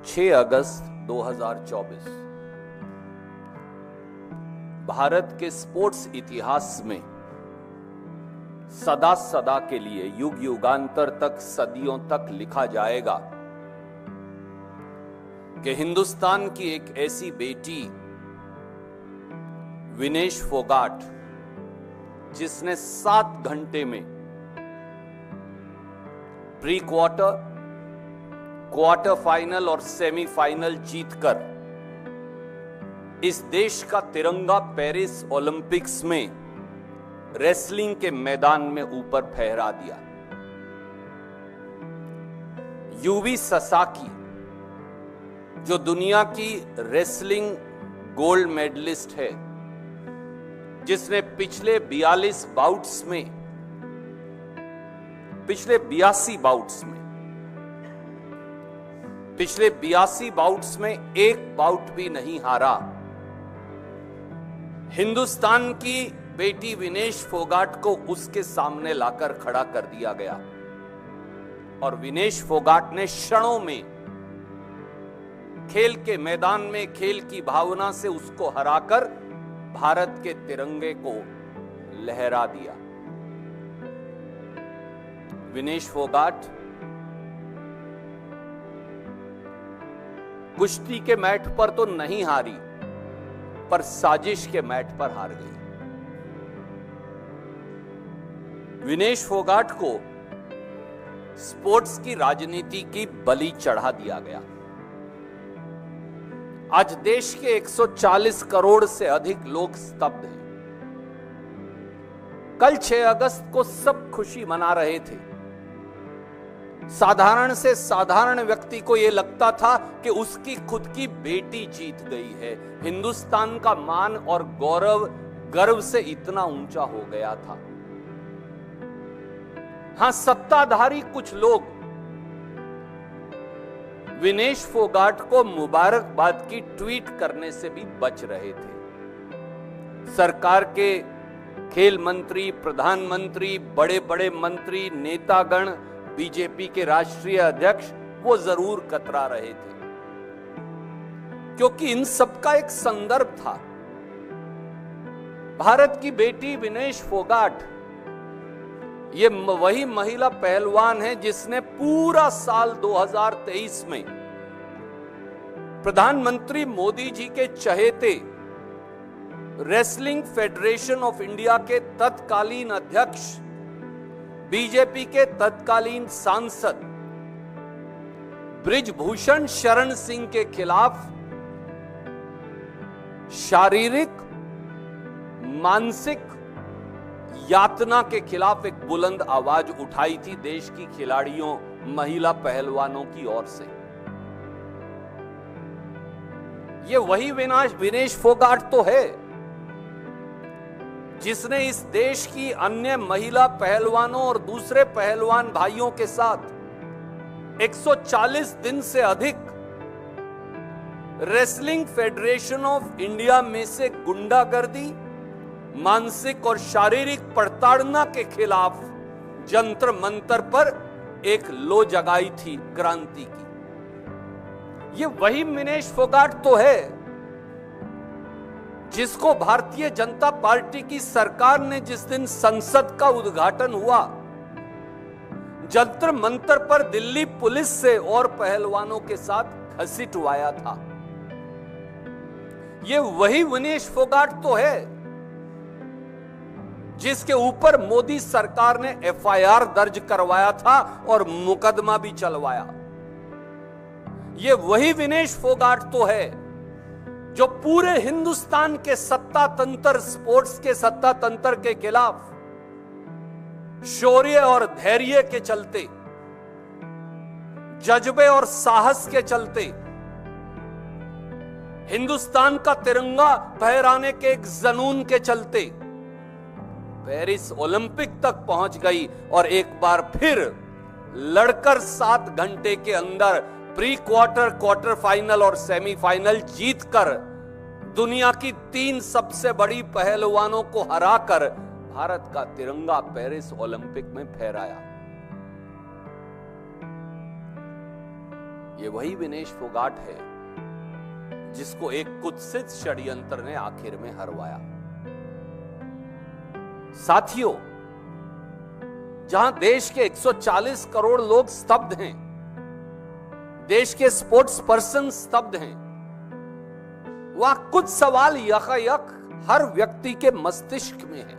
6 अगस्त 2024 भारत के स्पोर्ट्स इतिहास में सदा सदा के लिए, युग युगांतर तक, सदियों तक लिखा जाएगा कि हिंदुस्तान की एक ऐसी बेटी विनेश फोगाट, जिसने 7 घंटे में प्री क्वार्टर, क्वार्टर फाइनल और सेमीफाइनल जीतकर इस देश का तिरंगा पेरिस ओलंपिक्स में रेसलिंग के मैदान में ऊपर फहरा दिया। यूवी ससाकी, जो दुनिया की रेसलिंग गोल्ड मेडलिस्ट है, जिसने पिछले 82 बाउट्स में, पिछले 82 बाउट्स में एक बाउट भी नहीं हारा, हिंदुस्तान की बेटी विनेश फोगाट को उसके सामने लाकर खड़ा कर दिया गया और विनेश फोगाट ने क्षणों में खेल के मैदान में, खेल की भावना से उसको हराकर भारत के तिरंगे को लहरा दिया। विनेश फोगाट कुश्ती के मैट पर तो नहीं हारी, पर साजिश के मैट पर हार गई। विनेश फोगाट को स्पोर्ट्स की राजनीति की बलि चढ़ा दिया गया। आज देश के 140 करोड़ से अधिक लोग स्तब्ध हैं। कल 6 अगस्त को सब खुशी मना रहे थे। साधारण से साधारण व्यक्ति को यह लगता था कि उसकी खुद की बेटी जीत गई है। हिंदुस्तान का मान और गौरव गर्व से इतना ऊंचा हो गया था। हां, सत्ताधारी कुछ लोग विनेश फोगाट को मुबारकबाद की ट्वीट करने से भी बच रहे थे। सरकार के खेल मंत्री, प्रधानमंत्री, बड़े बड़े मंत्री, नेतागण, बीजेपी के राष्ट्रीय अध्यक्ष, वो जरूर कतरा रहे थे, क्योंकि इन सबका एक संदर्भ था। भारत की बेटी विनेश फोगाट ये वही महिला पहलवान है जिसने पूरा साल 2023 में प्रधानमंत्री मोदी जी के चहेते रेसलिंग फेडरेशन ऑफ इंडिया के तत्कालीन अध्यक्ष, बीजेपी के तत्कालीन सांसद बृजभूषण शरण सिंह के खिलाफ शारीरिक, मानसिक यातना के खिलाफ एक बुलंद आवाज उठाई थी देश की खिलाड़ियों, महिला पहलवानों की ओर से। ये वही विनेश फोगाट तो है जिसने इस देश की अन्य महिला पहलवानों और दूसरे पहलवान भाइयों के साथ 140 दिन से अधिक रेसलिंग फेडरेशन ऑफ इंडिया में से गुंडागर्दी, मानसिक और शारीरिक प्रताड़ना के खिलाफ जंतर मंतर पर एक लो जगाई थी क्रांति की। ये वही विनेश फोगाट तो है जिसको भारतीय जनता पार्टी की सरकार ने जिस दिन संसद का उद्घाटन हुआ, जंतर मंतर पर दिल्ली पुलिस से और पहलवानों के साथ घसीटवाया था। ये वही विनेश फोगाट तो है जिसके ऊपर मोदी सरकार ने एफआईआर दर्ज करवाया था और मुकदमा भी चलवाया। ये वही विनेश फोगाट तो है जो पूरे हिंदुस्तान के सत्ता तंत्र, स्पोर्ट्स के सत्ता तंत्र के खिलाफ शौर्य और धैर्य के चलते, जज्बे और साहस के चलते हिंदुस्तान का तिरंगा फहराने के एक जुनून के चलते पेरिस ओलंपिक तक पहुंच गई और एक बार फिर लड़कर 7 घंटे के अंदर प्री क्वार्टर, क्वार्टर फाइनल और सेमीफाइनल जीतकर दुनिया की 3 सबसे बड़ी पहलवानों को हराकर भारत का तिरंगा पेरिस ओलंपिक में फहराया। ये वही विनेश फोगाट है जिसको एक कुत्सित षड्यंत्र ने आखिर में हरवाया। साथियों, जहां देश के 140 करोड़ लोग स्तब्ध हैं, देश के स्पोर्ट्स पर्सन स्तब्ध हैं, वहां कुछ सवाल यकायक हर व्यक्ति के मस्तिष्क में है।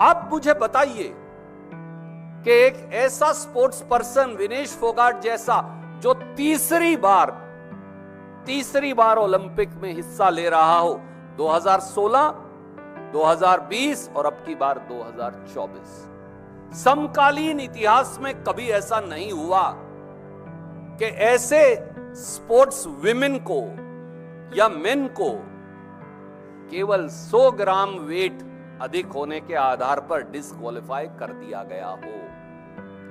आप मुझे बताइए कि एक ऐसा स्पोर्ट्स पर्सन विनेश फोगाट जैसा, जो तीसरी बार ओलंपिक में हिस्सा ले रहा हो, 2016, 2020 और अब की बार 2024, समकालीन इतिहास में कभी ऐसा नहीं हुआ कि ऐसे स्पोर्ट्स विमेन को या मेन को केवल 100 ग्राम वेट अधिक होने के आधार पर डिस्क्वालीफाई कर दिया गया हो।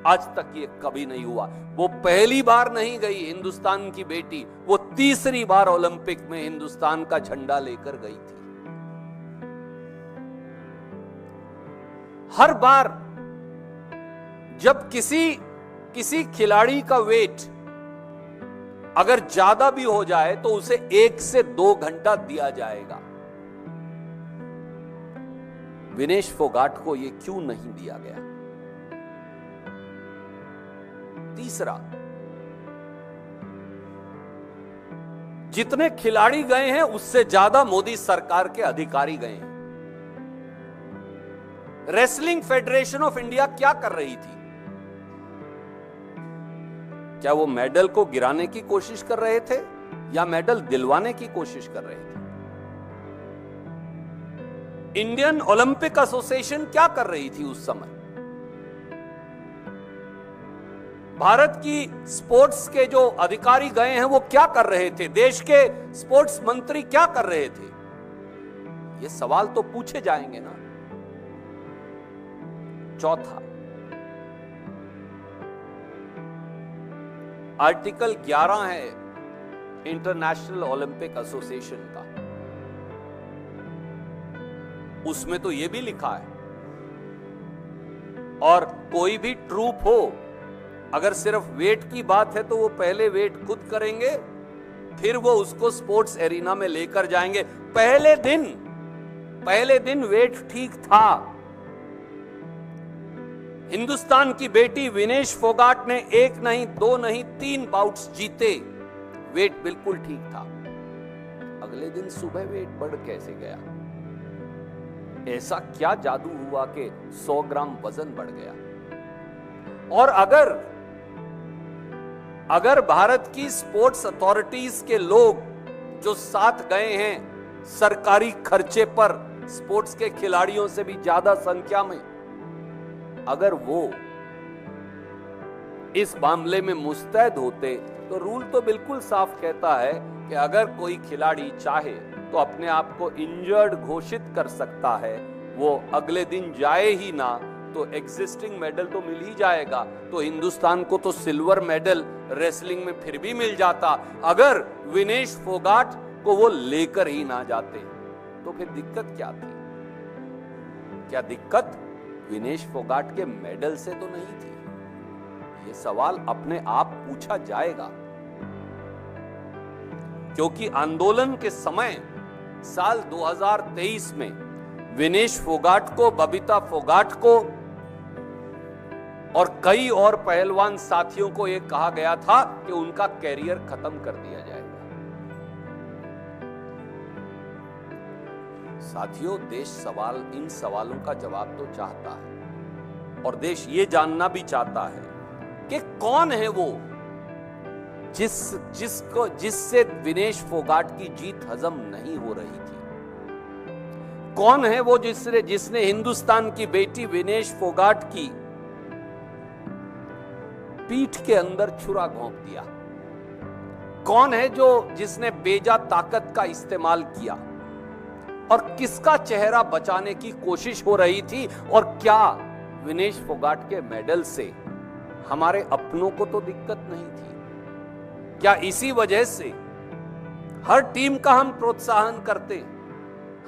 आज तक ये कभी नहीं हुआ। वो पहली बार नहीं गई हिंदुस्तान की बेटी, वो तीसरी बार ओलंपिक में हिंदुस्तान का झंडा लेकर गई थी। हर बार जब किसी खिलाड़ी का वेट अगर ज्यादा भी हो जाए तो उसे 1 से 2 घंटा दिया जाएगा। विनेश फोगाट को यह क्यों नहीं दिया गया? तीसरा, जितने खिलाड़ी गए हैं उससे ज्यादा मोदी सरकार के अधिकारी गए हैं। रेसलिंग फेडरेशन ऑफ इंडिया क्या कर रही थी? क्या वो मेडल को गिराने की कोशिश कर रहे थे या मेडल दिलवाने की कोशिश कर रहे थे? इंडियन ओलंपिक एसोसिएशन क्या कर रही थी उस समय? भारत की स्पोर्ट्स के जो अधिकारी गए हैं वो क्या कर रहे थे? देश के स्पोर्ट्स मंत्री क्या कर रहे थे? ये सवाल तो पूछे जाएंगे ना। चौथा, आर्टिकल 11 है इंटरनेशनल ओलंपिक एसोसिएशन का, उसमें तो यह भी लिखा है, और कोई भी ट्रूप हो, अगर सिर्फ वेट की बात है तो वो पहले वेट खुद करेंगे, फिर वो उसको स्पोर्ट्स एरिना में लेकर जाएंगे। पहले दिन वेट ठीक था। हिंदुस्तान की बेटी विनेश फोगाट ने 1 नहीं 2 नहीं 3 बाउट्स जीते, वेट बिल्कुल ठीक था। अगले दिन सुबह वेट बढ़ कैसे गया? ऐसा क्या जादू हुआ कि 100 ग्राम वजन बढ़ गया? और अगर भारत की स्पोर्ट्स अथॉरिटीज के लोग जो साथ गए हैं सरकारी खर्चे पर, स्पोर्ट्स के खिलाड़ियों से भी ज्यादा संख्या में, अगर वो इस मामले में मुस्तैद होते तो रूल तो बिल्कुल साफ कहता है कि अगर कोई खिलाड़ी चाहे तो अपने आप को इंजर्ड घोषित कर सकता है, वो अगले दिन जाए ही ना तो एग्जिस्टिंग मेडल तो मिल ही जाएगा। तो हिंदुस्तान को तो सिल्वर मेडल रेसलिंग में फिर भी मिल जाता। अगर विनेश फोगाट को वो लेकर ही ना जाते तो फिर दिक्कत क्या थी? क्या दिक्कत विनेश फोगाट के मेडल से तो नहीं थी? ये सवाल अपने आप पूछा जाएगा, क्योंकि आंदोलन के समय साल 2023 में विनेश फोगाट को, बबीता फोगाट को और कई और पहलवान साथियों को यह कहा गया था कि उनका कैरियर खत्म कर दिया जाएगा। साथियों, देश इन सवालों का जवाब तो चाहता है, और देश ये जानना भी चाहता है कि कौन है वो जिससे विनेश फोगाट की जीत हजम नहीं हो रही थी? कौन है वो जिसने हिंदुस्तान की बेटी विनेश फोगाट की पीठ के अंदर छुरा घोंप दिया? कौन है जिसने बेजा ताकत का इस्तेमाल किया? और किसका चेहरा बचाने की कोशिश हो रही थी? और क्या विनेश फोगाट के मेडल से हमारे अपनों को तो दिक्कत नहीं थी? क्या इसी वजह से हर टीम का हम प्रोत्साहन करते?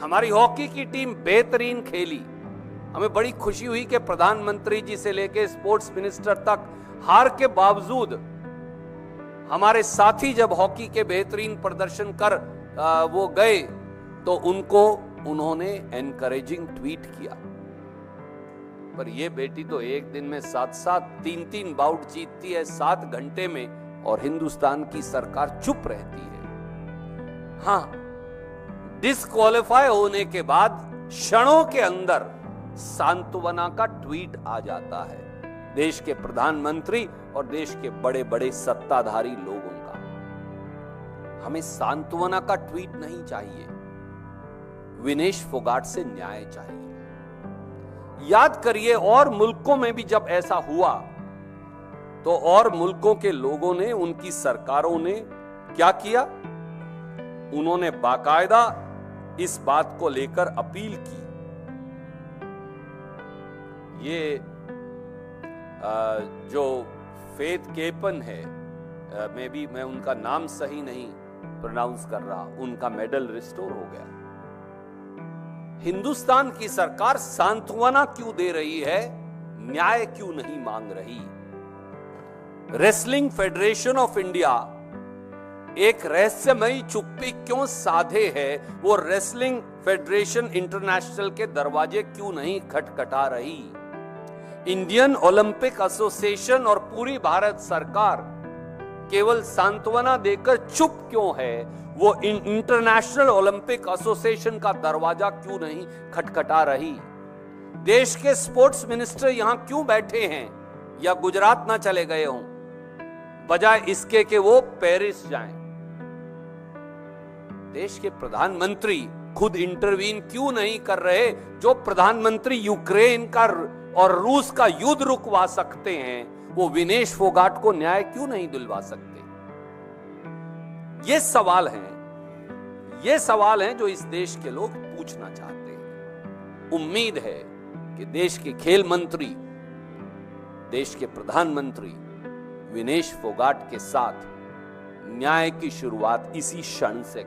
हमारी हॉकी की टीम बेहतरीन खेली, हमें बड़ी खुशी हुई कि प्रधानमंत्री जी से लेकर स्पोर्ट्स मिनिस्टर तक हार के बावजूद हमारे साथी जब हॉकी के बेहतरीन प्रदर्शन कर वो गए तो उन्होंने एनकरेजिंग ट्वीट किया। पर ये बेटी तो एक दिन में 7-7 3-3 बाउट जीतती है 7 घंटे में, और हिंदुस्तान की सरकार चुप रहती है। हां, डिस्क्वालीफाई होने के बाद क्षणों के अंदर सांत्वना का ट्वीट आ जाता है देश के प्रधानमंत्री और देश के बड़े बड़े सत्ताधारी लोगों का। हमें सांत्वना का ट्वीट नहीं चाहिए, विनेश फोगाट से न्याय चाहिए। याद करिए, और मुल्कों में भी जब ऐसा हुआ तो और मुल्कों के लोगों ने, उनकी सरकारों ने क्या किया? उन्होंने बाकायदा इस बात को लेकर अपील की। ये जो फेथ केपन है, मैं उनका नाम सही नहीं प्रोनाउंस कर रहा, उनका मेडल रिस्टोर हो गया। हिंदुस्तान की सरकार सांत्वना क्यों दे रही है, न्याय क्यों नहीं मांग रही? रेसलिंग फेडरेशन ऑफ इंडिया एक रहस्यमयी चुप्पी क्यों साधे है? वो रेसलिंग फेडरेशन इंटरनेशनल के दरवाजे क्यों नहीं खटखटा रही? इंडियन ओलंपिक एसोसिएशन और पूरी भारत सरकार केवल सांत्वना देकर चुप क्यों है? वो इंटरनेशनल ओलंपिक एसोसिएशन का दरवाजा क्यों नहीं खटखटा रही? देश के स्पोर्ट्स मिनिस्टर यहां क्यों बैठे हैं, या गुजरात ना चले गए हों, बजाय इसके कि वो पेरिस जाएं? देश के प्रधानमंत्री खुद इंटरवीन क्यों नहीं कर रहे? जो प्रधानमंत्री यूक्रेन का और रूस का युद्ध रुकवा सकते हैं, वो विनेश फोगाट को न्याय क्यों नहीं दिलवा सकते? ये सवाल हैं जो इस देश के लोग पूछना चाहते हैं। उम्मीद है कि देश के खेल मंत्री, देश के प्रधानमंत्री विनेश फोगाट के साथ न्याय की शुरुआत इसी क्षण से